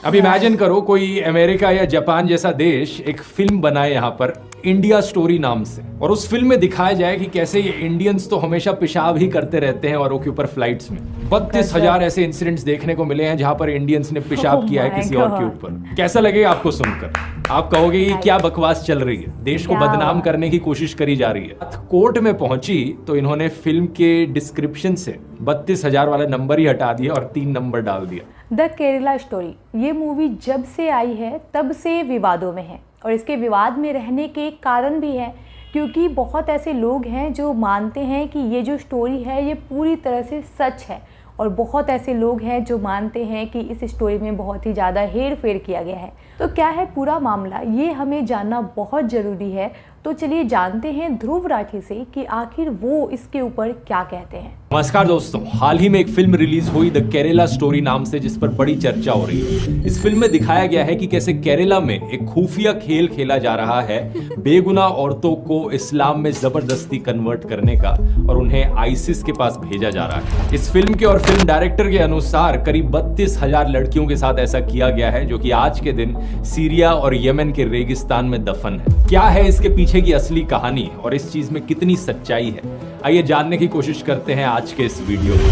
अब इमेजिन करो कोई अमेरिका या जापान जैसा देश एक फिल्म बनाए यहाँ पर इंडिया स्टोरी नाम से, और उस फिल्म में दिखाया जाए कि कैसे ये इंडियंस तो हमेशा पेशाब ही करते रहते हैं औरों के ऊपर फ्लाइट्स में। 32,000 ऐसे इंसिडेंट्स देखने को मिले हैं जहां पर इंडियंस ने पेशाब किया है किसी और के ऊपर। कैसा लगेगा आपको सुनकर? आप कहोगे ये क्या बकवास चल रही है, देश को बदनाम करने की कोशिश करी जा रही है। कोर्ट में पहुंची तो इन्होंने फिल्म के डिस्क्रिप्शन से 32,000 वाला नंबर ही हटा दिया और 3 नंबर डाल दिया। द केरला स्टोरी ये मूवी जब से आई है तब से विवादों में है, और इसके विवाद में रहने के कारण भी है क्योंकि बहुत ऐसे लोग हैं जो मानते हैं कि ये जो स्टोरी है ये पूरी तरह से सच है, और बहुत ऐसे लोग हैं जो मानते हैं कि इस स्टोरी में बहुत ही ज़्यादा हेर फेर किया गया है। तो क्या है पूरा मामला, ये हमें जानना बहुत ज़रूरी है। तो चलिए जानते हैं ध्रुव राठी से कि आखिर वो इसके ऊपर क्या कहते हैं। नमस्कार दोस्तों, हाल ही में एक फिल्म रिलीज हुई द केरला स्टोरी नाम से, जिस पर बड़ी चर्चा हो रही है। इस फिल्म में दिखाया गया है कि कैसे केरला में एक खुफिया खेल खेला जा रहा है बेगुनाह औरतों को इस्लाम में जबरदस्ती कन्वर्ट करने का, और उन्हें आईसिस के पास भेजा जा रहा है। इस फिल्म के और फिल्म डायरेक्टर के अनुसार करीब 32,000 लड़कियों के साथ ऐसा किया गया है, जो कि आज के दिन सीरिया और यमन के रेगिस्तान में दफन है। क्या है इसके पीछे की असली कहानी और इस चीज में कितनी सच्चाई है, आइए जानने की कोशिश करते हैं आज के इस वीडियो में।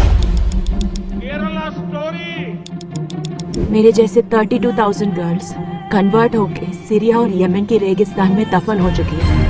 केरला स्टोरी। मेरे जैसे 32,000 गर्ल्स कन्वर्ट होके सीरिया और यमन के रेगिस्तान में दफन हो चुकी हैं।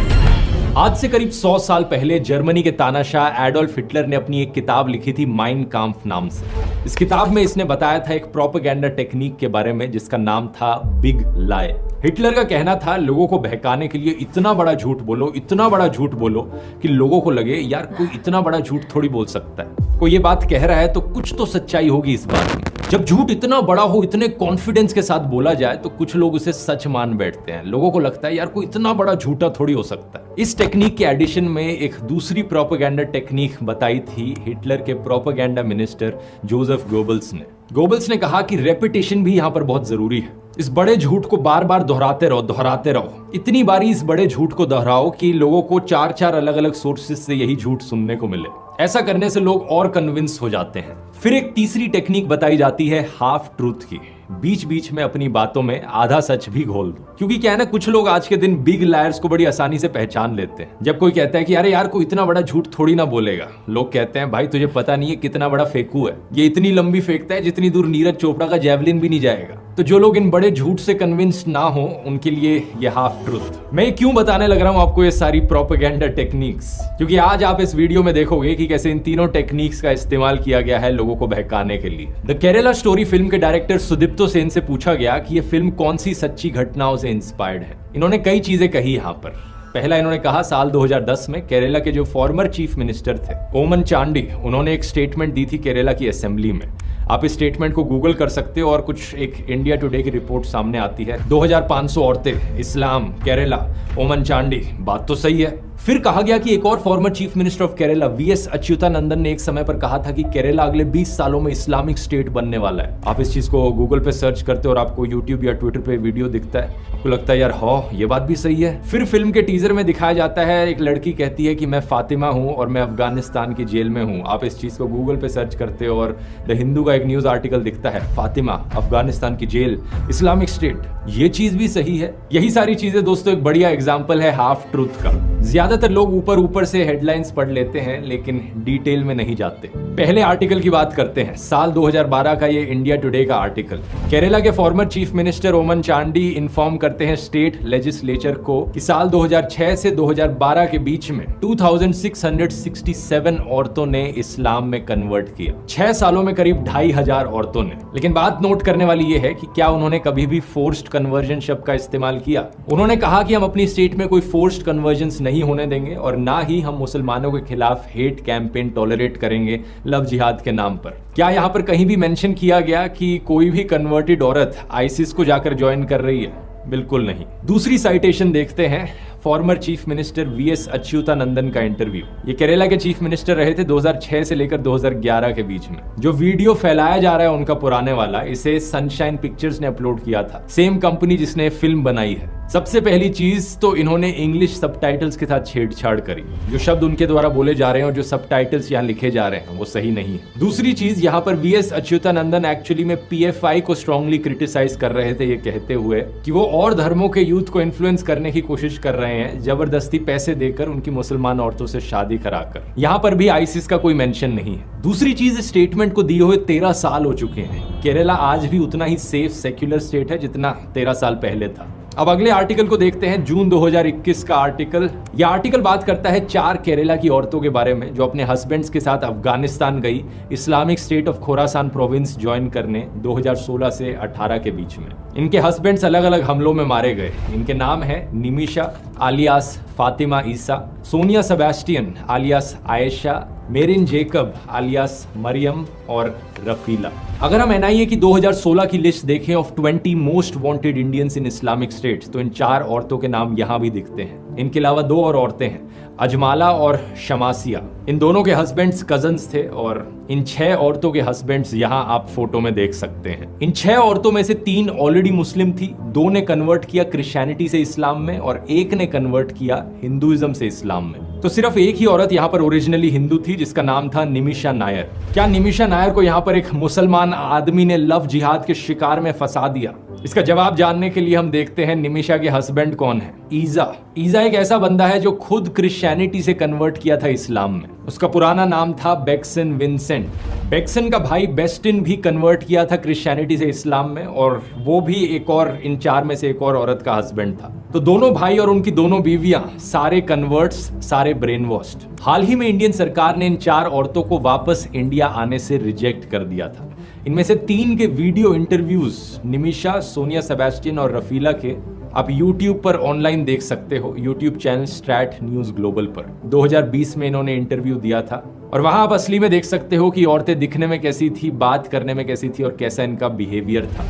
आज से करीब 100 साल पहले जर्मनी के तानाशाह एडोल्फ हिटलर ने अपनी एक किताब लिखी थी माइन काम्फ नाम से। इस किताब में इसने बताया था एक प्रोपेगेंडा टेक्निक के बारे में जिसका नाम था बिग लाई। हिटलर का कहना था लोगों को बहकाने के लिए इतना बड़ा झूठ बोलो, इतना बड़ा झूठ बोलो कि लोगों को लगे यार कोई इतना बड़ा झूठ थोड़ी बोल सकता है। कोई ये बात कह रहा है तो कुछ तो सच्चाई होगी इस बात में। जब झूठ इतना बड़ा हो, इतने कॉन्फिडेंस के साथ बोला जाए तो कुछ लोग उसे सच मान बैठते हैं। लोगों को लगता है यार कोई इतना बड़ा झूठा थोड़ी हो सकता है। इस टेक्निक के एडिशन में एक दूसरी प्रोपेगेंडा टेक्निक बताई थी हिटलर के प्रोपेगेंडा मिनिस्टर जोसेफ गोबल्स ने। गोबल्स ने कहा कि रेपिटेशन भी यहाँ पर बहुत जरूरी है। इस बड़े झूठ को बार बार दोहराते रहो। इतनी बारी इस बड़े झूठ को दोहराओ कि लोगों को 4 अलग अलग सोर्सेज से यही झूठ सुनने को मिले। ऐसा करने से लोग और कन्विंस हो जाते हैं। फिर एक तीसरी टेक्निक बताई जाती है हाफ ट्रूथ की। बीच बीच में अपनी बातों में आधा सच भी घोल दो, क्योंकि क्या है ना, कुछ लोग आज के दिन बिग लायर्स को बड़ी आसानी से पहचान लेते हैं। जब कोई कहता है कि अरे यार कोई इतना बड़ा झूठ थोड़ी ना बोलेगा, लोग कहते हैं भाई तुझे पता नहीं है कितना बड़ा फेंकू है, ये इतनी लंबी फेंकता है जितनी दूर नीरज चोपड़ा का जेवलिन भी नहीं जाएगा। तो जो लोग इन बड़े झूठ से कन्विंस ना हो उनके लिए ये हाफ ट्रूथ। मैं क्यों बताने लग रहा हूं आपको ये सारी प्रोपेगेंडा टेक्निक्स, क्योंकि आज आप इस वीडियो में देखोगे कि कैसे इन तीनों टेक्निक्स का इस्तेमाल किया गया है लोगों को बहकाने के लिए। द केरला स्टोरी फिल्म के डायरेक्टर सुदीप्तो सेन से पूछा गया कि ये फिल्म कौन सी सच्ची घटनाओं से इंस्पायर्ड है। इन्होंने कई चीजें कही यहाँ पर। पहला इन्होंने कहा साल 2010 में केरला के जो फॉर्मर चीफ मिनिस्टर थे ओमन चांडी, उन्होंने एक स्टेटमेंट दी थी केरला की असेंबली में। आप इस स्टेटमेंट को गूगल कर सकते हो और कुछ एक इंडिया टुडे की रिपोर्ट सामने आती है। 2500 औरतें, इस्लाम, केरला, ओमन चांडी, बात तो सही है। फिर कहा गया कि एक और former chief minister of Kerala VS Achuthanandan ने एक समय पर कहा था कि केरला अगले 20 सालों में इस्लामिक स्टेट बनने वाला है। आप इस चीज को गूगल पे सर्च करते हो और आपको यूट्यूब या ट्विटर पे वीडियो दिखता है, आपको लगता है यार हाँ ये बात भी सही है। फिर फिल्म के टीजर में दिखाया जाता है एक लड़की कहती है कि मैं फातिमा हूँ और मैं अफगानिस्तान की जेल में हूँ। आप इस चीज को गूगल पे सर्च करते हो और द हिंदू का एक न्यूज आर्टिकल दिखता है, फातिमा, अफगानिस्तान की जेल, इस्लामिक स्टेट। ये चीज भी सही है। यही सारी चीजें दोस्तों एक बढ़िया एग्जाम्पल है हाफ ट्रूथ का। ज्यादातर लोग ऊपर से हेडलाइंस पढ़ लेते हैं लेकिन डिटेल में नहीं जाते। पहले आर्टिकल की बात करते हैं, साल 2012 का ये इंडिया टुडे का आर्टिकल। केरला के फॉर्मर चीफ मिनिस्टर ओमन चांडी इन्फॉर्म करते हैं स्टेट लेजिस्लेचर को कि साल 2006 से 2012 के बीच में 2667 औरतों ने इस्लाम में कन्वर्ट किया। 6 सालों में करीब 2500 औरतों ने। लेकिन बात नोट करने वाली ये है कि क्या उन्होंने कभी भी फोर्स्ड कन्वर्जन शब्द का इस्तेमाल किया। उन्होंने कहा कि हम अपनी स्टेट में कोई फोर्स्ड कन्वर्जन नहीं होने देंगे और ना ही हम मुसलमानों के खिलाफ हेट कैंपेन टॉलरेट करेंगे लव जिहाद के नाम पर। क्या यहाँ पर कहीं भी मेंशन किया गया कि कोई भी कन्वर्टेड औरत आईसिस को जाकर ज्वाइन कर रही है? बिल्कुल नहीं। दूसरी साइटेशन देखते हैं, former chief minister VS Achuthanandan का इंटरव्यू। ये केरला के चीफ मिनिस्टर रहे थे 2006 से लेकर 2011 के बीच में। जो वीडियो फैलाया जा रहा है उनका पुराने वाला, इसे सनशाइन पिक्चर्स ने अपलोड किया था, सेम कंपनी जिसने फिल्म बनाई है। सबसे पहली चीज तो इन्होंने इंग्लिश सबटाइटल्स के साथ छेड़छाड़ करी। जो शब्द उनके द्वारा बोले जा रहे हैं और जो सबटाइटल्स यहाँ लिखे जा रहे हैं वो सही नहीं है। दूसरी चीज, यहाँ पर वीएस अच्युतानंदन एक्चुअली में पीएफआई को स्ट्रांगली क्रिटिसाइज कर रहे थे, ये कहते हुए कि वो और धर्मों के यूथ को इन्फ्लुएंस करने की कोशिश कर रहे हैं, जबरदस्ती पैसे देकर उनकी मुसलमान औरतों से शादी कराकर। यहाँ पर भी आईसिस का कोई मेंशन नहीं है। दूसरी चीज, स्टेटमेंट को दिए हुए 13 साल हो चुके हैं। केरला आज भी उतना ही सेफ सेक्युलर स्टेट है जितना 13 साल पहले था। अब अगले आर्टिकल को देखते हैं, जून 2021 का आर्टिकल। यह आर्टिकल बात करता है 4 केरला की औरतों के बारे में जो अपने हस्बैंड्स के साथ अफगानिस्तान गई Islamic state of Khorasan province join करने 2016 से 18 के बीच में। इनके हस्बैंड्स अलग अलग हमलों में मारे गए। इनके नाम है निमिशा आलियास फातिमा ईसा, Sonia Sebastian आलियास Ayesha, marine Jacob आलियास Maryam और रफीला। अगर हम एनआईए की 2016 की लिस्ट देखें of 20 most wanted Indians in Islamic states, तो इन 4 औरतों के नाम यहां भी दिखते हैं। इनके अलावा 2 और औरतें हैं, अजमाला और शमासिया। इन दोनों के हस्बैंड्स कजन्स थे और इन 6 औरतों के हस्बैंड्स यहां आप फोटो में देख सकते हैं। इन 6 औरतों में से 3 ऑलरेडी मुस्लिम थी, 2 ने कन्वर्ट किया क्रिश्चियनिटी से इस्लाम में और 1 ने कन्वर्ट किया हिंदुइज्म से इस्लाम में। तो सिर्फ एक ही औरत यहाँ पर ओरिजिनली हिंदू थी जिसका नाम था निमिशा नायर। क्या निमिशा नायर को यहाँ पर एक मुसलमान आदमी ने लव जिहाद के शिकार में फंसा दिया? इसका जवाब जानने के लिए हम देखते हैं निमिशा के हस्बैंड कौन है। ईजा एक ऐसा बंदा है जो खुद क्रिश्चियनिटी से कन्वर्ट किया था इस्लाम में। उसका पुराना नाम था बेक्सन विंसेंट। बेक्सन का भाई बेस्टिन भी कन्वर्ट किया था क्रिश्चियनिटी से इस्लाम में और वो भी एक और इन 4 में से एक और औरत का हस्बैंड था। तो दोनों भाई और उनकी दोनों बीवियां सारे कन्वर्ट्स, सारे ब्रेन वॉश्ड। हाल ही में इंडियन सरकार ने इन 4 औरतों को वापस इंडिया आने से रिजेक्ट कर दिया था। इनमें से 3 के video interviews Nimisha, Sonia Sebastian और रफीला के आप YouTube पर ऑनलाइन देख सकते हो, YouTube channel straight news global पर। 2020 में इन्होंने इंटरव्यू दिया था और वहां आप असली में देख सकते हो कि औरतें दिखने में कैसी थी, बात करने में कैसी थी और कैसा इनका बिहेवियर था।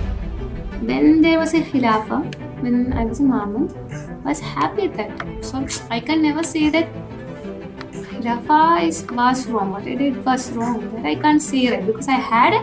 When there was a Khilafah, when I was a Muhammad, I was happy at that time. So I can never say that Khilafah was wrong. What I did was wrong. That I can't say that because I had a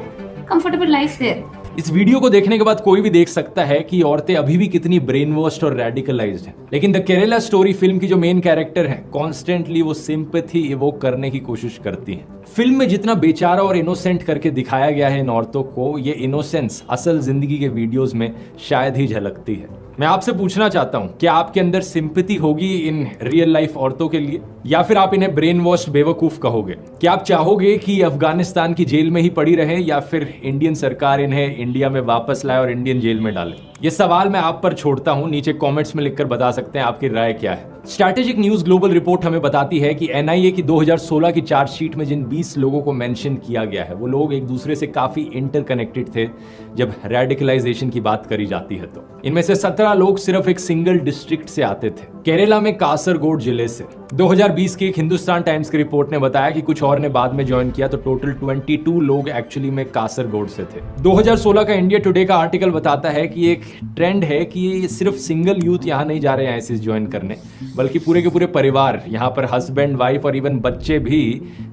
comfortable life there. इस video को देखने के बाद कोई भी देख सकता है कि औरतें अभी भी कितनी ब्रेन वॉश्ड और रेडिकलाइज्ड हैं। लेकिन द केरला स्टोरी फिल्म की जो मेन कैरेक्टर है कॉन्स्टेंटली वो सिंपैथी इवोक करने की कोशिश करती हैं। फिल्म में जितना बेचारा और इनोसेंट करके दिखाया गया है इन औरतों को, ये इनोसेंस असल जिंदगी के वीडियोस में शायद ही झलकती है। मैं आपसे पूछना चाहता हूं, क्या आपके अंदर सिंपैथी होगी इन रियल लाइफ औरतों के लिए या फिर आप इन्हें ब्रेन वॉश्ड बेवकूफ कहोगे? क्या आप चाहोगे कि अफगानिस्तान की जेल में ही पड़ी रहे या फिर इंडियन सरकार इन्हें इंडिया में वापस लाए और इंडियन जेल में डाले? ये सवाल मैं आप पर छोड़ता हूं, नीचे कमेंट्स में लिखकर बता सकते हैं आपकी राय क्या है। स्ट्रैटेजिक न्यूज ग्लोबल रिपोर्ट हमें बताती है कि एनआईए की 2016 की चार्जशीट में जिन 20 लोगों को मेंशन किया गया है वो लोग एक दूसरे से काफी इंटरकनेक्टेड थे जब रेडिकलाइजेशन की बात करी जाती है। तो इनमें से 17 लोग सिर्फ एक सिंगल डिस्ट्रिक्ट से आते थे, केरला में कासरगोड जिले से। 2020 की एक हिंदुस्तान टाइम्स की रिपोर्ट ने बताया कि कुछ और ने बाद में ज्वाइन किया, तो टोटल 22 लोग एक्चुअली में कासरगोड से थे। 2016 का इंडिया टुडे का आर्टिकल बताता है कि एक ट्रेंड है कि सिर्फ सिंगल यूथ यहाँ नहीं जा रहे हैं आईसिस ज्वाइन करने, बल्कि पूरे के पूरे परिवार, यहाँ पर हस्बैंड, वाइफ और इवन बच्चे भी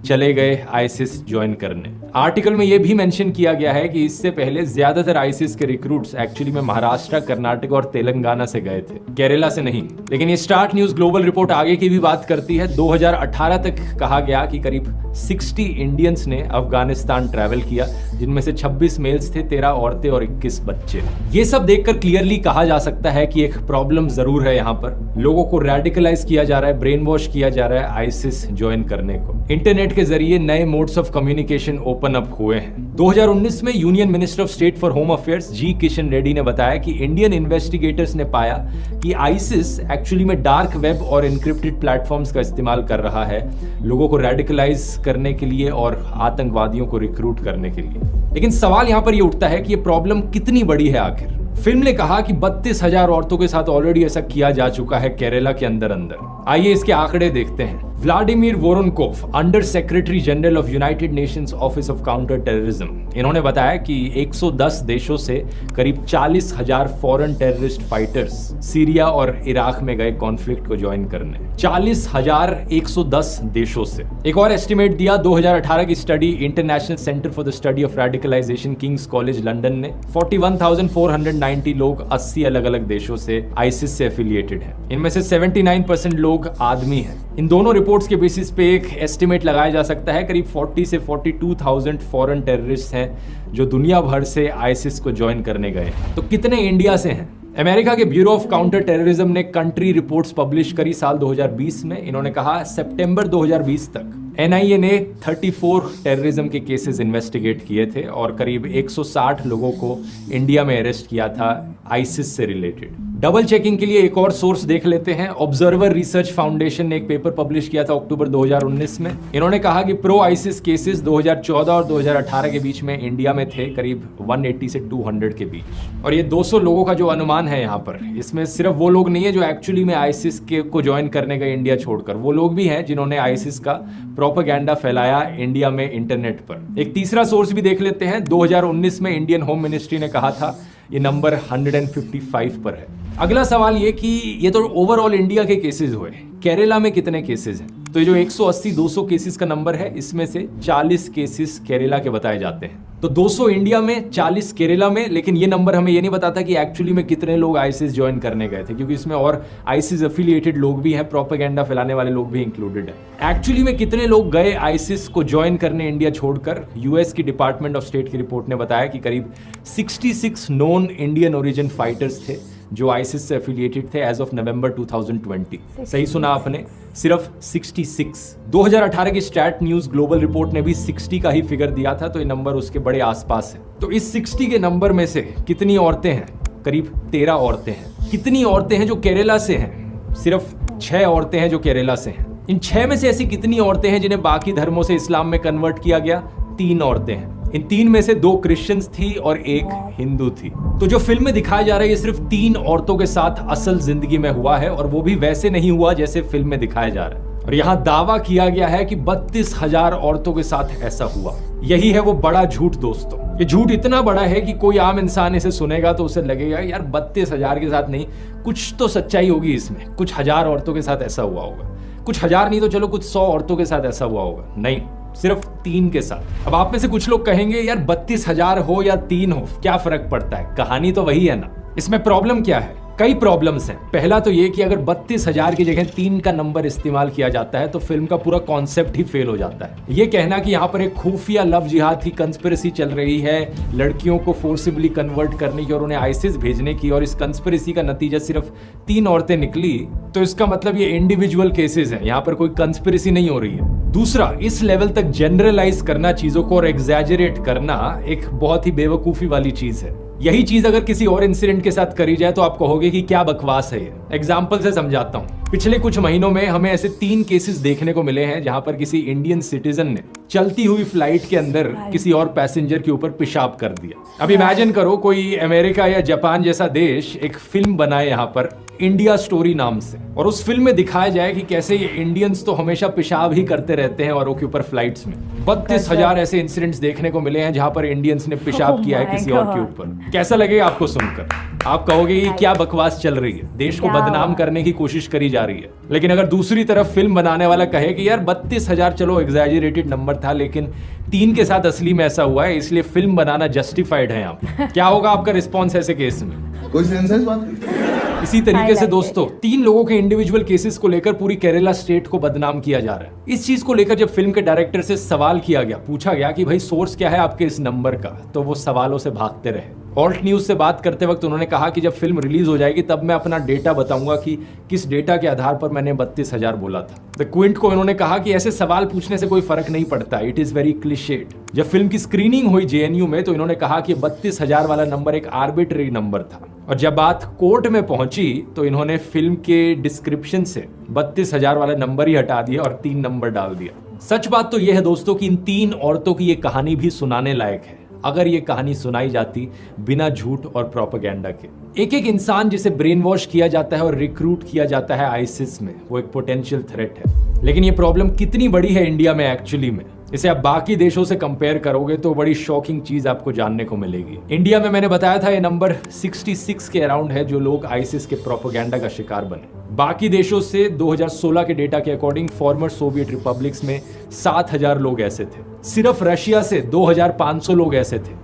चले गए आईसिस ज्वाइन करने। आर्टिकल में यह भी मेंशन किया गया है कि इससे पहले ज्यादातर आईसिस के रिक्रूट्स एक्चुअली में महाराष्ट्र, कर्नाटक और तेलंगाना से गए थे, केरला से नहीं। लेकिन ये स्टार्ट न्यूज ग्लोबल रिपोर्ट आगे की भी बात करती है। 2018 तक कहा गया कि करीब 60 इंडियंस ने अफगानिस्तान ट्रैवल किया, जिनमें से 26 मेल्स थे, 13 औरतें और 21 बच्चे। ये सब देखकर क्लियरली कहा जा सकता है कि एक प्रॉब्लम जरूर है। यहाँ पर लोगों को रेडिकलाइज किया जा रहा है, ब्रेन वॉश किया जा रहा है आईसिस ज्वाइन करने को। इंटरनेट के जरिए नए modes of communication open up हुए हैं। 2019 में union minister of state for home affairs G Kishan Reddy ने बताया कि इंडियन इन्वेस्टिगेटर्स ने पाया कि आईसिस एक्चुअली में डार्क वेब और एन्क्रिप्टेड प्लेटफॉर्म्स का इस्तेमाल कर रहा है लोगों को रेडिकलाइज करने के लिए और आतंकवादियों को रिक्रूट करने के लिए। लेकिन सवाल यहाँ पर ये उठता है कि ये प्रॉब्लम कितनी बड़ी है आखिर। फिल्म ने कहा कि 32,000 औरतों के साथ ऑलरेडी ऐसा किया जा चुका है केरला के अंदर। आइए इसके आंकड़े देखते हैं। Vladimir Voronkov, under secretary general of United Nations office of counter terrorism, इन्होंने बताया कि 110 देशों से करीब 40,000 फॉरेन टेररिस्ट फाइटर्स सीरिया और इराक में गए कॉन्फ्लिक्ट को ज्वाइन करने। 40,110 देशों से। एक और एस्टिमेट दिया 2018 की study international centre for the study of radicalisation King's College London ने 41,490 लोग 80 अलग अलग देशों से आईसिस से एफिलिएटेड हैं। इनमें से 79% लोग आदमी हैं। इन दोनों रिपोर्ट्स के बेसिस पे एक एस्टिमेट लगाया जा सकता है करीब 40 से 42,000 फॉरेन टेररिस्ट हैं जो दुनिया भर से आईसिस को ज्वाइन करने गए। तो कितने इंडिया से हैं? अमेरिका के ब्यूरो ऑफ काउंटर टेररिज्म ने कंट्री रिपोर्ट्स पब्लिश करी साल 2020 में। इन्होंने कहा सितंबर 2020 तक एनआईए ने 34 टेररिज्म के केसेस इन्वेस्टिगेट किए थे और करीब 160 लोगों को इंडिया में अरेस्ट किया था आईसिस से रिलेटेड। डबल चेकिंग के लिए एक और सोर्स देख लेते हैं। ऑब्जर्वर रिसर्च फाउंडेशन ने एक पेपर पब्लिश किया था अक्टूबर 2019 में। इन्होंने कहा कि प्रो आईसिस केसेस 2014 और 2018 के बीच में इंडिया में थे करीब 180 से 200 के बीच। और ये 200 लोगों का जो अनुमान है यहाँ पर, इसमें सिर्फ वो लोग नहीं है जो एक्चुअली में आईसिस को ज्वाइन करने गए इंडिया छोड़कर, वो लोग भी हैं जिन्होंने आईसिस का प्रोपेगेंडा फैलाया इंडिया में इंटरनेट पर। एक तीसरा सोर्स भी देख लेते हैं। 2019 में इंडियन होम मिनिस्ट्री ने कहा था ये नंबर 155 पर है। अगला सवाल ये कि ये तो ओवरऑल इंडिया के केसेस हुए, केरला में कितने केसेस हैं? तो ये जो 180-200 केसेस का नंबर है, इसमें से 40 केसेस केरला के बताए जाते हैं। तो 200 इंडिया में, 40 केरला में, लेकिन ये नंबर हमें ये नहीं बताता कि एक्चुअली में कितने लोग आईसिस ज्वाइन करने गए थे, क्योंकि इसमें और आईसिस एफिलिएटेड लोग भी हैं, प्रोपेगेंडा फैलाने वाले लोग भी इंक्लूडेड हैं। एक्चुअली में कितने लोग गए आईसिस को ज्वाइन करने इंडिया छोड़कर? यूएस की डिपार्टमेंट ऑफ स्टेट की रिपोर्ट ने बताया कि करीब 66 नॉन इंडियन ओरिजिन फाइटर्स थे जो आईसिस से एफिलिएटेड थे एज ऑफ नवंबर 2020। सही सुना आपने, सिर्फ 66। 2018 की स्टैट न्यूज ग्लोबल रिपोर्ट ने भी 60 का ही फिगर दिया था, तो ये नंबर उसके बड़े आसपास है। तो इस 60 के नंबर में से कितनी औरतें हैं? करीब 13 औरतें हैं। कितनी औरतें हैं जो केरला से हैं? सिर्फ 6 औरतें हैं जो केरला से हैं। इन 6 में से ऐसी कितनी औरतें हैं जिन्हें बाकी धर्मों से इस्लाम में कन्वर्ट किया गया? 3 औरतें हैं। इन 3 में से 2 क्रिश्चियंस थी और 1 हिंदू थी। तो जो फिल्म में दिखाया जा रहा है ये सिर्फ 3 औरतों के साथ असल जिंदगी में हुआ है, और वो भी वैसे नहीं हुआ जैसे फिल्म में दिखाया जा रहा है। और यहाँ दावा किया गया है कि 32,000 औरतों के साथ ऐसा हुआ। यही है वो बड़ा झूठ दोस्तों। ये झूठ इतना बड़ा है कि कोई आम इंसान इसे सुनेगा तो उसे लगेगा यार 32,000 के साथ नहीं, कुछ तो सच्चाई होगी इसमें, कुछ हजार औरतों के साथ ऐसा हुआ होगा। कुछ हजार नहीं तो चलो कुछ 100 औरतों के साथ ऐसा हुआ होगा। नहीं, सिर्फ 3 के साथ। अब आप में से कुछ लोग कहेंगे यार 32,000 हो या 3 हो क्या फर्क पड़ता है, कहानी तो वही है ना। इसमें प्रॉब्लम क्या है? कई प्रॉब्लम्स हैं। पहला तो ये कि अगर 32,000 की जगह 3 का नंबर इस्तेमाल किया जाता है तो फिल्म का पूरा कॉन्सेप्ट ही फेल हो जाता है। ये कहना कि यहाँ पर एक खुफिया लव जिहाद की कंस्पिरेसी चल रही है, लड़कियों को फोर्सिबली कन्वर्ट करने की और उन्हें आईसिस भेजने की, और इस कंस्पिरेसी का नतीजा सिर्फ 3 औरतें निकली, तो इसका मतलब ये इंडिविजुअल केसेस हैं, यहाँ पर कोई कंस्पिरेसी नहीं हो रही है। दूसरा, इस लेवल तक जनरलाइज करना चीजों को और एग्जैजरेट करना एक बहुत ही बेवकूफी वाली चीज है। यही चीज अगर किसी और इंसिडेंट के साथ करी जाए तो आप कहोगे कि क्या बकवास है ये। एग्जाम्पल से समझाता हूँ। पिछले कुछ महीनों में हमें ऐसे 3 केसेस देखने को मिले हैं जहां पर किसी इंडियन सिटीजन ने चलती हुई फ्लाइट के अंदर किसी और पैसेंजर के ऊपर पेशाब कर दिया। अब इमेजिन करो कोई अमेरिका या जापान जैसा देश एक फिल्म बनाए यहाँ पर इंडिया स्टोरी नाम से, और उस फिल्म में दिखाया जाए कि कैसे ये इंडियंस तो हमेशा पेशाब ही करते रहते हैं और ऊपर फ्लाइट्स में। 32,000 ऐसे इंसिडेंट्स देखने को मिले हैं जहां पर इंडियंस ने पेशाब किया है किसी और के ऊपर। कैसा लगेगा आपको सुनकर? आप कहोगे ये क्या बकवास चल रही है, देश को बदनाम करने की कोशिश करी जा रही है। लेकिन अगर दूसरी तरफ फिल्म बनाने वाला कहे कि यार 32,000 चलो एग्जैजरेटेड नंबर था, लेकिन 3 के साथ असली में ऐसा हुआ है, इसलिए फिल्म बनाना जस्टिफाइड है यहाँ पर, क्या होगा आपका रिस्पॉन्स ऐसे केस में? कोई सेंस है इस बात की? इसी तरीके से दोस्तों 3 लोगों के इंडिविजुअल केसेस को लेकर पूरी केरला स्टेट को बदनाम किया जा रहा है। इस चीज को लेकर जब फिल्म के डायरेक्टर से सवाल किया गया, पूछा गया कि भाई सोर्स क्या है आपके इस नंबर का, तो वो सवालों से भागते रहे। ऑल्ट न्यूज से बात करते वक्त उन्होंने कहा कि जब फिल्म रिलीज हो जाएगी तब मैं अपना डेटा बताऊंगा कि किस डेटा के आधार पर मैंने 32,000 बोला था। द क्विंट को इन्होंने कहा कि ऐसे सवाल पूछने से कोई फर्क नहीं पड़ता, इट इज वेरी क्लिशेड। जब फिल्म की स्क्रीनिंग हुई जेएनयू में तो इन्होंने कहा कि 32,000 वाला नंबर एक आर्बिट्रेरी नंबर था, और जब बात कोर्ट में पहुंची तो इन्होंने फिल्म के डिस्क्रिप्शन से 32,000 वाला नंबर ही हटा दिया और 3 नंबर डाल दिया। सच बात तो यह है दोस्तों कि इन 3 औरतों की ये कहानी भी सुनाने लायक है, अगर ये कहानी सुनाई जाती बिना झूठ और प्रोपेगेंडा के। एक एक इंसान जिसे ब्रेन वॉश किया जाता है और रिक्रूट किया जाता है आईसिस में, वो एक पोटेंशियल थ्रेट है। लेकिन ये प्रॉब्लम कितनी बड़ी है इंडिया में एक्चुअली में, इसे आप बाकी देशों से कंपेयर करोगे तो बड़ी शॉकिंग चीज आपको जानने को मिलेगी। इंडिया में मैंने बताया था ये नंबर 66 के अराउंड है जो लोग आईसिस के प्रोपेगेंडा का शिकार बने। बाकी देशों से 2016 के डेटा के अकॉर्डिंग फॉर्मर सोवियत रिपब्लिक्स में 7000 लोग ऐसे थे, सिर्फ रशिया से 2500 लोग ऐसे थे,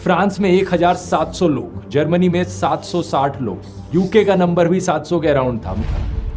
फ्रांस में 1700 लोग, जर्मनी में 760 लोग, यूके का नंबर भी 700 के अराउंड था।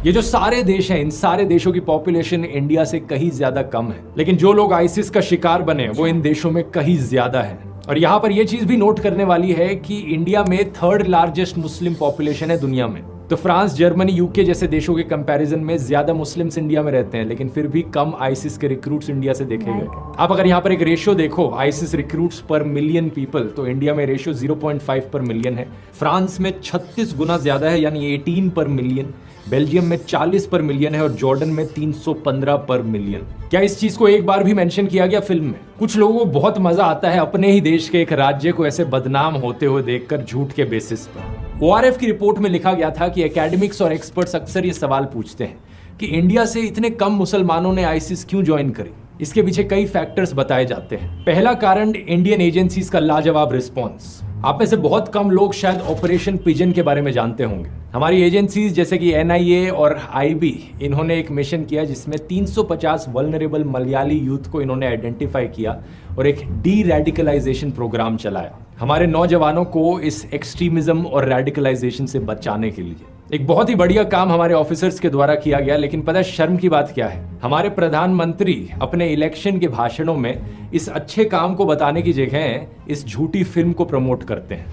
ये जो सारे देश हैं, इन सारे देशों की पॉपुलेशन इंडिया से कहीं ज्यादा कम है, लेकिन जो लोग आईसिस का शिकार बने वो इन देशों में कहीं ज्यादा है। और यहाँ पर यह चीज भी नोट करने वाली है कि इंडिया में 3rd लार्जेस्ट मुस्लिम पॉपुलेशन है दुनिया में। तो फ्रांस, जर्मनी, यूके जैसे देशों के कंपैरिजन में ज्यादा मुस्लिम्स इंडिया में रहते हैं, लेकिन फिर भी कम आईसिस के रिक्रूट्स इंडिया से देखे गए। आप अगर यहाँ पर एक रेशियो देखो आईसिस रिक्रूट्स पर मिलियन पीपल, तो इंडिया में रेशियो 0.5 पर मिलियन है, फ्रांस में 36 गुना ज्यादा है यानी 18 पर मिलियन, बेल्जियम में 40 पर मिलियन है और जॉर्डन में 315 पर मिलियन। क्या इस चीज को एक बार भी मेंशन किया गया फिल्म में? कुछ लोगों को बहुत मजा आता है अपने ही देश के एक राज्य को ऐसे बदनाम होते हुए देखकर झूठ के बेसिस पर। ORF की रिपोर्ट में लिखा गया था कि एकेडमिक्स और एक्सपर्ट्स अक्सर ये सवाल पूछते हैं कि इंडिया से इतने कम मुसलमानों ने आईसिस क्यों ज्वाइन करी। इसके पीछे कई फैक्टर्स बताए जाते हैं। पहला कारण इंडियन एजेंसीज का लाजवाब रिस्पॉन्स। आप में से बहुत कम लोग शायद ऑपरेशन पिजन के बारे में जानते होंगे। हमारी एजेंसीज जैसे कि NIA और IB, इन्होंने एक मिशन किया जिसमें 350 वल्नरेबल मलयाली यूथ को इन्होंने आइडेंटिफाई किया और एक डी रेडिकलाइजेशन प्रोग्राम चलाया हमारे नौजवानों को इस एक्सट्रीमिज्म और रेडिकलाइजेशन से बचाने के लिए। एक बहुत ही बढ़िया काम हमारे ऑफिसर्स के द्वारा किया गया, लेकिन पता है शर्म की बात क्या है? हमारे प्रधानमंत्री अपने इलेक्शन के भाषणों में इस अच्छे काम को बताने की जगह इस झूठी फिल्म को प्रमोट करते हैं।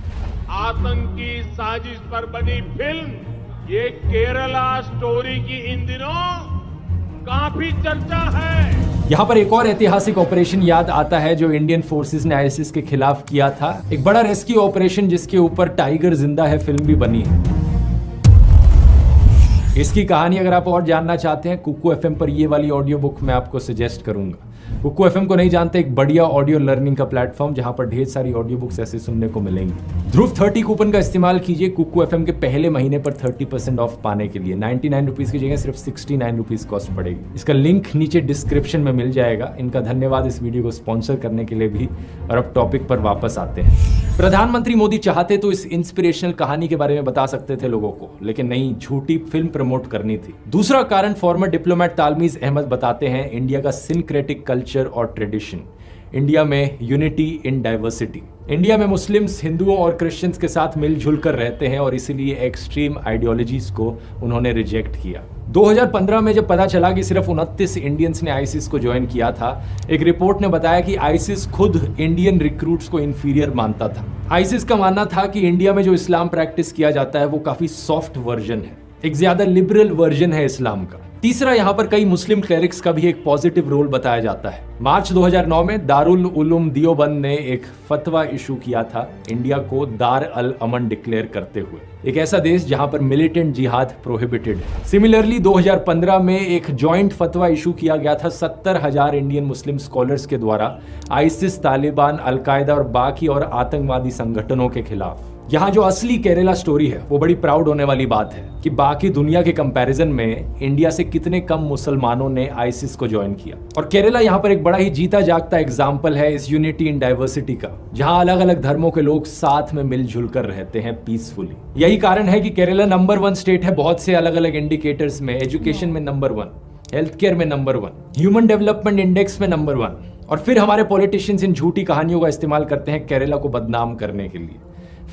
आतंकी साजिश पर बनी फिल्म ये केरला स्टोरी की इन दिनों काफी चर्चा है। यहाँ पर एक और ऐतिहासिक ऑपरेशन याद आता है जो इंडियन फोर्सेस ने आईसिस के खिलाफ किया था। एक बड़ा रेस्क्यू ऑपरेशन जिसके ऊपर टाइगर जिंदा है फिल्म भी बनी है। इसकी कहानी अगर आप और जानना चाहते हैं, कुकू FM पर ये वाली ऑडियो बुक मैं आपको सजेस्ट करूंगा। कुकू FM को नहीं जानते, एक बढ़िया ऑडियो लर्निंग का प्लेटफॉर्म जहां पर ढेर सारी ऑडियो बुक्स ऐसे सुनने को मिलेंगी। ध्रुव 30 कूपन का इस्तेमाल कीजिए कुकू FM के पहले महीने पर 30% ऑफ पाने के लिए। 99 रुपीज की जगह सिर्फ 69 रुपीज कॉस्ट पड़ेगी। इसका लिंक नीचे डिस्क्रिप्शन में मिल जाएगा। इनका धन्यवाद इस वीडियो को स्पॉन्सर करने के लिए भी। और अब टॉपिक पर वापस आते हैं। प्रधानमंत्री मोदी चाहते तो इस इंस्पिरेशनल कहानी के बारे में बता सकते थे लोगों को, लेकिन नहीं, झूठी फिल्म प्रमोट करनी थी। दूसरा कारण फॉर्मर डिप्लोमेट तालमीज अहमद बताते हैं इंडिया का सिंक्रेटिक कल्चर और ट्रेडिशन। इंडिया में यूनिटी इन डाइवर्सिटी। इंडिया में मुस्लिम्स हिंदुओं और क्रिश्चियंस के साथ मिलजुल कर रहते हैं और इसीलिए एक्सट्रीम आइडियोलॉजीज को उन्होंने रिजेक्ट किया। 2015 में जब पता चला कि सिर्फ 29 इंडियंस ने आईसिस को ज्वाइन किया था, एक रिपोर्ट ने बताया कि आईसिस खुद इंडियन रिक्रूट्स को इंफीरियर मानता था। आईसिस का मानना था कि इंडिया में जो इस्लाम प्रैक्टिस किया जाता है वो काफी सॉफ्ट वर्जन है, एक ज्यादा लिबरल वर्जन है इस्लाम का। तीसरा, यहाँ पर कई मुस्लिम क्लेरिक्स का भी एक पॉजिटिव रोल बताया जाता है। मार्च 2009 में दारुल उलूम दियोबंद ने एक फतवा इशू किया था इंडिया को दार अल अमन डिक्लेयर करते हुए, एक ऐसा देश जहां पर मिलिटेंट जिहाद प्रोहिबिटेड है। सिमिलरली 2015 में एक जॉइंट फतवा इशू किया गया था 70,000 इंडियन मुस्लिम स्कॉलर्स के द्वारा आईसिस, तालिबान, अलकायदा और बाकी और आतंकवादी संगठनों के खिलाफ। यहाँ जो असली केरला स्टोरी है वो बड़ी प्राउड होने वाली बात है कि बाकी दुनिया के कंपैरिजन में इंडिया से कितने कम मुसलमानों ने आईसिस को ज्वाइन किया। और केरला यहाँ पर एक बड़ा ही जीता जागता एग्जाम्पल है इस यूनिटी इन डाइवर्सिटी का, जहाँ अलग अलग धर्मों के लोग साथ में मिलजुल कर रहते हैं पीसफुली। यही कारण है कि केरला नंबर 1 स्टेट है बहुत से अलग अलग इंडिकेटर्स में। एजुकेशन में नंबर 1, हेल्थ केयर में नंबर 1, ह्यूमन डेवलपमेंट इंडेक्स में नंबर 1। और फिर हमारे पॉलिटिशियंस इन झूठी कहानियों का इस्तेमाल करते हैं केरला को बदनाम करने के लिए।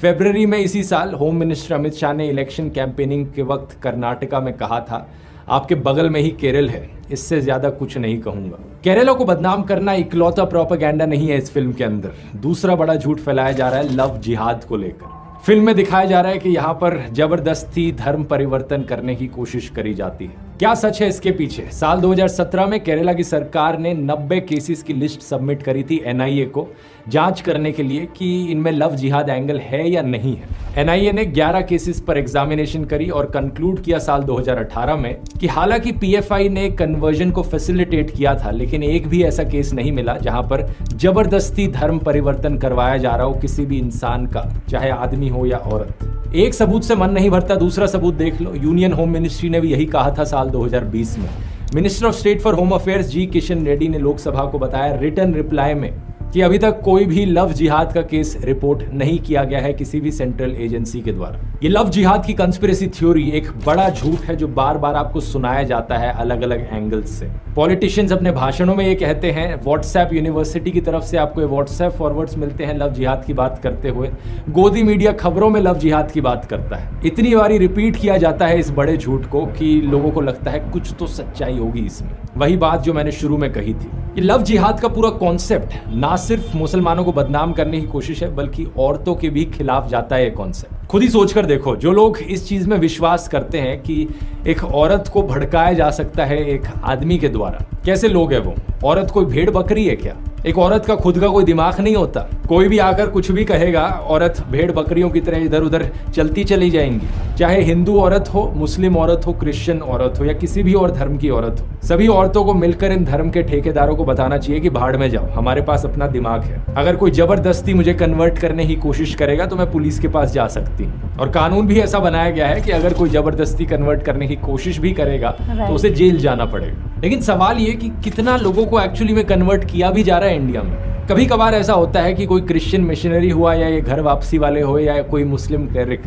फरवरी में इसी साल होम मिनिस्टर अमित शाह ने इलेक्शन कैंपेनिंग के वक्त कर्नाटका में कहा था, आपके बगल में ही केरल है, इससे ज्यादा कुछ नहीं कहूंगा। केरला को बदनाम करना इकलौता प्रोपेगेंडा नहीं है इस फिल्म के अंदर। दूसरा बड़ा झूठ फैलाया जा रहा है लव जिहाद को लेकर। फिल्म में दिखाया जा रहा है कि यहाँ पर जबरदस्ती धर्म परिवर्तन करने की कोशिश करी जाती है। क्या सच है इसके पीछे? साल 2017 में केरला की सरकार ने 90 केसेस की लिस्ट सबमिट करी थी NIA को जांच करने के लिए कि इनमें लव जिहाद एंगल है या नहीं है। NIA ने 11 केसेस पर एग्जामिनेशन करी और कंक्लूड किया साल 2018 में कि हालांकि PFI ने कन्वर्जन को फैसिलिटेट किया था, लेकिन एक भी ऐसा केस नहीं मिला जहां पर जबरदस्ती धर्म परिवर्तन करवाया जा रहा हो किसी भी इंसान का, चाहे आदमी हो या औरत। एक सबूत से मन नहीं भरता, दूसरा सबूत देख लो। यूनियन होम मिनिस्ट्री ने भी यही कहा था साल 2020 में। Minister of state for home affairs G Kishan Reddy ने लोकसभा को बताया रिटर्न रिप्लाई में कि अभी तक कोई भी लव जिहाद का केस रिपोर्ट नहीं किया गया है किसी भी सेंट्रल एजेंसी के द्वारा। ये लव जिहाद की कंस्पिरेसी थ्योरी एक बड़ा झूठ है जो बार बार आपको सुनाया जाता है अलग अलग एंगल्स से। पॉलिटिशियंस अपने भाषणों में ये कहते हैं, व्हाट्सएप यूनिवर्सिटी की तरफ से आपको व्हाट्सएप फॉरवर्ड्स मिलते हैं लव जिहाद की बात करते हुए, गोदी मीडिया खबरों में लव जिहाद की बात करता है। इतनी बारी रिपीट किया जाता है इस बड़े झूठ को कि लोगों को लगता है कुछ तो सच्चाई होगी इसमें। वही बात जो मैंने शुरू में कही थी, ये लव जिहाद का पूरा कॉन्सेप्ट ना सिर्फ मुसलमानों को बदनाम करने की कोशिश है बल्कि औरतों के भी खिलाफ जाता है ये कॉन्सेप्ट। खुद ही सोचकर देखो, जो लोग इस चीज में विश्वास करते हैं कि एक औरत को भड़काया जा सकता है एक आदमी के द्वारा, कैसे लोग हैं वो? औरत कोई भेड़ बकरी है क्या? एक औरत का खुद का कोई दिमाग नहीं होता? कोई भी आकर कुछ भी कहेगा, औरत भेड़ बकरियों की तरह इधर उधर चलती चली जाएंगी। चाहे हिंदू औरत हो, मुस्लिम औरत हो, क्रिश्चियन औरत हो या किसी भी और धर्म की औरत हो, सभी औरतों को मिलकर इन धर्म के ठेकेदारों को बताना चाहिए कि भाड़ में जाओ, हमारे पास अपना दिमाग है। अगर कोई जबरदस्ती मुझे कन्वर्ट करने की कोशिश करेगा तो मैं पुलिस के पास जा सकती हूँ। और कानून भी ऐसा बनाया गया है कि अगर कोई जबरदस्ती कन्वर्ट करने की कोशिश भी करेगा तो उसे जेल जाना पड़ेगा। लेकिन सवाल ये कि कितना लोगों को एक्चुअली में कन्वर्ट किया भी जा रहा है इंडिया में। कभी कभार ऐसा होता है कि कोई क्रिश्चियन मिशनरी हुआ या ये घर वापसी वाले हो या कोई मुस्लिम क्लेरिक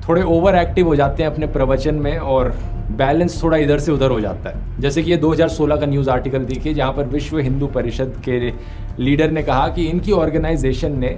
थोड़े ओवर एक्टिव हो जाते हैं अपने प्रवचन में और बैलेंस थोड़ा इधर से उधर हो जाता है। जैसे कि ये 2016 का न्यूज़ आर्टिकल देखिए जहाँ पर विश्व हिंदू परिषद के लीडर ने कहा कि इनकी ऑर्गेनाइजेशन ने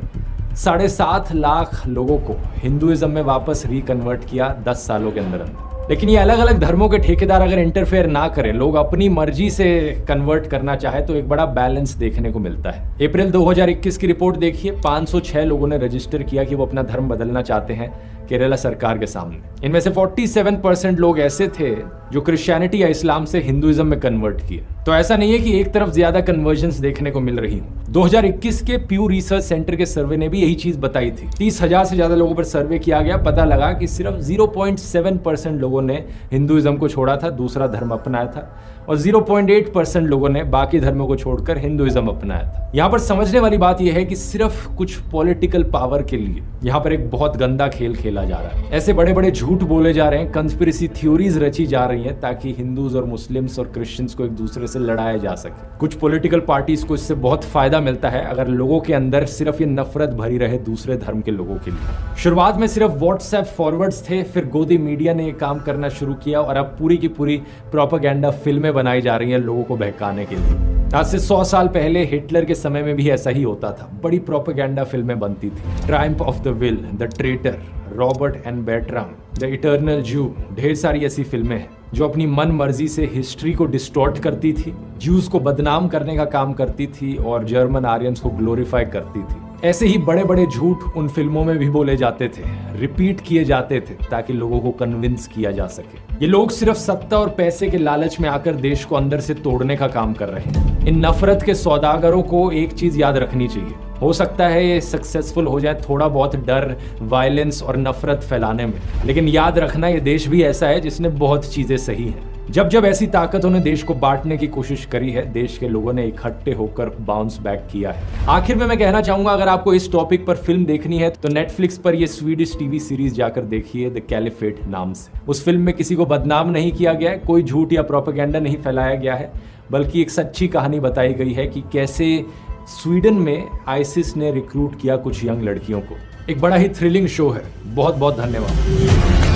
7.5 लाख लोगों को हिंदुइज्म में वापस रिकन्वर्ट किया 10 सालों के अंदर अंदर। लेकिन ये अलग अलग धर्मों के ठेकेदार अगर इंटरफेयर ना करें, लोग अपनी मर्जी से कन्वर्ट करना चाहे तो एक बड़ा बैलेंस देखने को मिलता है। अप्रैल 2021 की रिपोर्ट देखिए, 506 लोगों ने रजिस्टर किया कि वो अपना धर्म बदलना चाहते हैं केरला सरकार के सामने। इनमें से 47% लोग ऐसे थे जो क्रिश्चियनिटी या इस्लाम से हिंदुइज्म में कन्वर्ट किए। तो ऐसा नहीं है कि एक तरफ ज्यादा कन्वर्जन्स देखने को मिल रही हूँ। 2021 के प्यू रिसर्च सेंटर के सर्वे ने भी यही चीज बताई थी। 30,000 से ज्यादा लोगों पर सर्वे किया गया, पता लगा कि सिर्फ 0.7% लोगों ने हिंदुइज्म को छोड़ा था, दूसरा धर्म अपनाया था, और 0.8% लोगों ने बाकी धर्मों को छोड़कर हिंदुइज्म अपनाया था। यहाँ पर समझने वाली बात यह है कि सिर्फ कुछ पॉलिटिकल पावर के लिए यहाँ पर एक बहुत गंदा खेल खेला जा रहा है। ऐसे बड़े बड़े झूठ बोले जा रहे हैं, कंस्पिरेसी थ्योरीज रची जा रही हैं ताकि हिंदूज और मुस्लिम्स और क्रिश्चियंस को एक दूसरे से लड़ाया जा सके। कुछ पॉलिटिकल पार्टीज को इससे बहुत फायदा मिलता है अगर लोगों के अंदर सिर्फ ये नफरत भरी रहे दूसरे धर्म के लोगों के लिए। शुरुआत में सिर्फ व्हाट्सएप फॉरवर्ड्स थे, फिर गोदी मीडिया ने ये काम करना शुरू किया और अब पूरी की पूरी प्रोपेगेंडा फिल्में बनाई जा रही हैं लोगों को बहकाने के लिए। आज से 100 साल पहले हिटलर के समय में भी ऐसा ही होता था, बड़ी प्रोपेगेंडा फिल्में बनती थी। Triumph of the will, the traitor, Robert and Bertram, the eternal Jew, ढेर सारी ऐसी फिल्में हैं जो अपनी मन मर्जी से हिस्ट्री को डिस्टॉर्ट करती थी, ज्यूज को बदनाम करने का काम करती थी और जर्मन आर्यंस को ग्लोरीफाई करती थी। ऐसे ही बड़े बड़े झूठ उन फिल्मों में भी बोले जाते थे, रिपीट किए जाते थे ताकि लोगों को कन्विंस किया जा सके। ये लोग सिर्फ सत्ता और पैसे के लालच में आकर देश को अंदर से तोड़ने का काम कर रहे हैं। इन नफरत के सौदागरों को एक चीज याद रखनी चाहिए, हो सकता है ये सक्सेसफुल हो जाए थोड़ा बहुत डर, वायलेंस और नफरत फैलाने में, लेकिन याद रखना ये देश भी ऐसा है जिसने बहुत चीजें सही हैं। जब जब ऐसी ताकतों ने देश को बांटने की कोशिश करी है, देश के लोगों ने इकट्ठे होकर बाउंस बैक किया है। आखिर में मैं कहना चाहूंगा, अगर आपको इस टॉपिक पर फिल्म देखनी है तो नेटफ्लिक्स पर ये स्वीडिश टीवी सीरीज जाकर देखिए, द कैलिफेट नाम से। उस फिल्म में किसी को बदनाम नहीं किया गया है, कोई झूठ या प्रोपेगेंडा नहीं फैलाया गया है, बल्कि एक सच्ची कहानी बताई गई है कि कैसे स्वीडन में आईसिस ने रिक्रूट किया कुछ यंग लड़कियों को। एक बड़ा ही थ्रिलिंग शो है। बहुत बहुत धन्यवाद।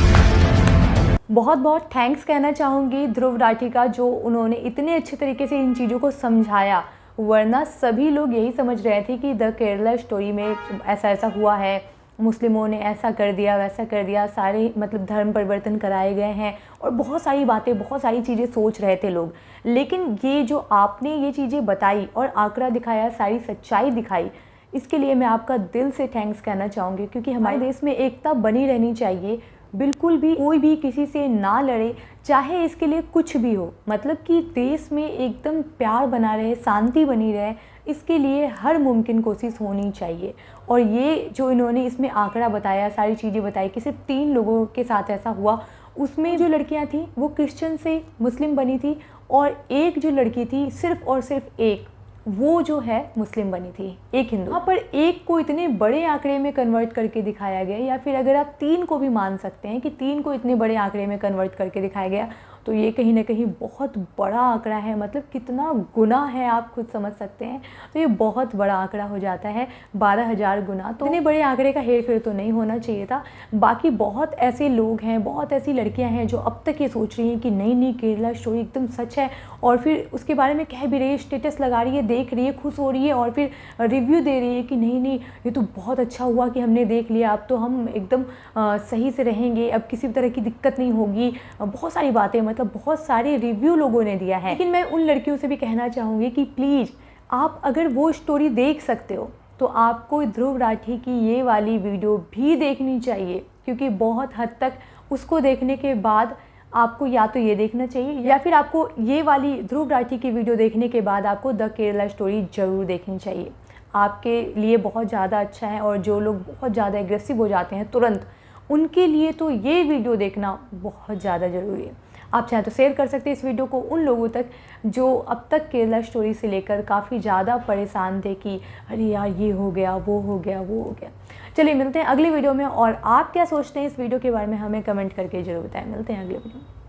बहुत बहुत थैंक्स कहना चाहूँगी ध्रुव राठी का, जो उन्होंने इतने अच्छे तरीके से इन चीज़ों को समझाया। वरना सभी लोग यही समझ रहे थे कि द केरला स्टोरी में ऐसा ऐसा हुआ है, मुस्लिमों ने ऐसा कर दिया वैसा कर दिया, सारे मतलब धर्म परिवर्तन कराए गए हैं और बहुत सारी बातें, बहुत सारी चीज़ें सोच रहे थे लोग। लेकिन ये जो आपने ये चीज़ें बताई और आंकड़ा दिखाया, सारी सच्चाई दिखाई, इसके लिए मैं आपका दिल से थैंक्स कहना चाहूँगी, क्योंकि हमारे देश में एकता बनी रहनी चाहिए। बिल्कुल भी कोई भी किसी से ना लड़े, चाहे इसके लिए कुछ भी हो, मतलब कि देश में एकदम प्यार बना रहे, शांति बनी रहे, इसके लिए हर मुमकिन कोशिश होनी चाहिए। और ये जो इन्होंने इसमें आंकड़ा बताया, सारी चीज़ें बताई कि सिर्फ 3 लोगों के साथ ऐसा हुआ, उसमें जो लड़कियां थी वो क्रिश्चियन से मुस्लिम बनी थी और एक जो लड़की थी सिर्फ और सिर्फ एक, वो जो है मुस्लिम बनी थी, एक हिंदू। यहाँ पर एक को इतने बड़े आंकड़े में कन्वर्ट करके दिखाया गया, या फिर अगर आप 3 को भी मान सकते हैं कि 3 को इतने बड़े आंकड़े में कन्वर्ट करके दिखाया गया, तो ये कहीं ना कहीं बहुत बड़ा आंकड़ा है, मतलब कितना गुना है आप खुद समझ सकते हैं। तो ये बहुत बड़ा आंकड़ा हो जाता है 12,000 गुना। तो इतने बड़े आंकड़े का हेर फेर तो नहीं होना चाहिए था। बाकी बहुत ऐसे लोग हैं, बहुत ऐसी लड़कियां हैं जो अब तक ये सोच रही हैं कि नहीं केरला स्टोरी एकदम सच है, और फिर उसके बारे में कह भी रही है, स्टेटस लगा रही है, देख रही है, खुश हो रही है, और फिर रिव्यू दे रही है कि नहीं ये तो बहुत अच्छा हुआ कि हमने देख लिया, अब तो हम एकदम सही से रहेंगे, अब किसी तरह की दिक्कत नहीं होगी। बहुत सारी बातें, मतलब बहुत सारे रिव्यू लोगों ने दिया है। लेकिन मैं उन लड़कियों से भी कहना चाहूँगी कि प्लीज़ आप अगर वो स्टोरी देख सकते हो तो आपको ध्रुव राठी की ये वाली वीडियो भी देखनी चाहिए, क्योंकि बहुत हद तक उसको देखने के बाद आपको या तो ये देखना चाहिए, या फिर आपको ये वाली ध्रुव राठी की वीडियो देखने के बाद आपको द केरला स्टोरी ज़रूर देखनी चाहिए। आपके लिए बहुत ज़्यादा अच्छा है, और जो लोग बहुत ज़्यादा एग्रेसिव हो जाते हैं तुरंत, उनके लिए तो ये वीडियो देखना बहुत ज़्यादा ज़रूरी है। आप चाहें तो शेयर कर सकते हैं इस वीडियो को उन लोगों तक जो अब तक केरला स्टोरी से लेकर काफ़ी ज़्यादा परेशान थे कि अरे यार ये हो गया, वो हो गया, वो हो गया। चलिए मिलते हैं अगली वीडियो में, और आप क्या सोचते हैं इस वीडियो के बारे में हमें कमेंट करके ज़रूर बताएं। मिलते हैं अगले वीडियो में।